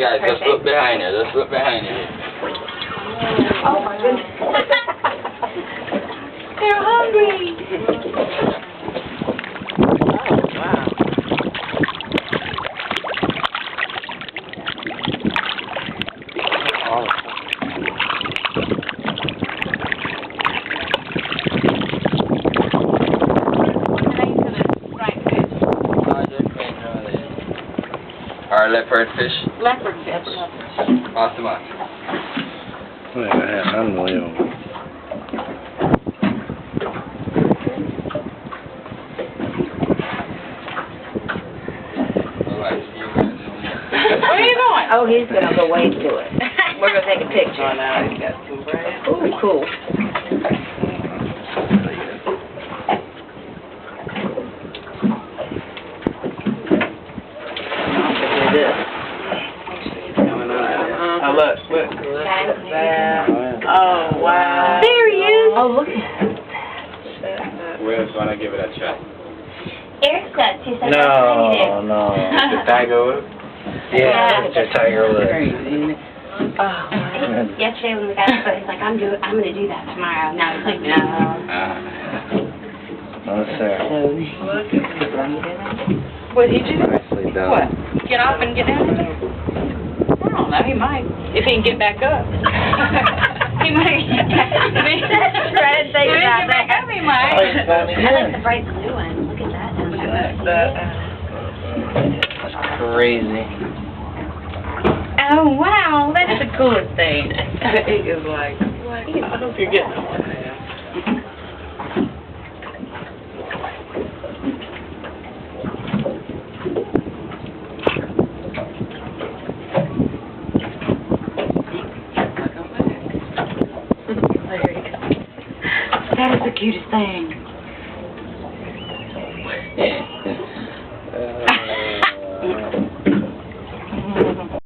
guys, let's look behind her. Let's look behind her. Oh my goodness. They're hungry. Or leopard fish. Leopard fish. Awesome. Yeah, unbelievable. Where are you going? Oh, he's going to go wave to it. We're going to take a picture. Oh, now he's got some bread. Ooh, cool. Look. Oh, wow. There he is. Oh, look at that. Where's want to give it a try? Eric's got two separate No. The tiger. Yeah, it's a tiger lip. Yesterday when we got to foot, he's like, I'm gonna do that tomorrow. Now he's like, no. No, sir. What did you do? Nicely done. What? Get off and get down? I don't know, he might. If he can get back up. He might. Try to think about Back that. up, he might. I like the bright blue one. Look at that. That's crazy. Oh, wow. That is the coolest thing. He is like, what? I hope you're getting that one. That is the cutest thing.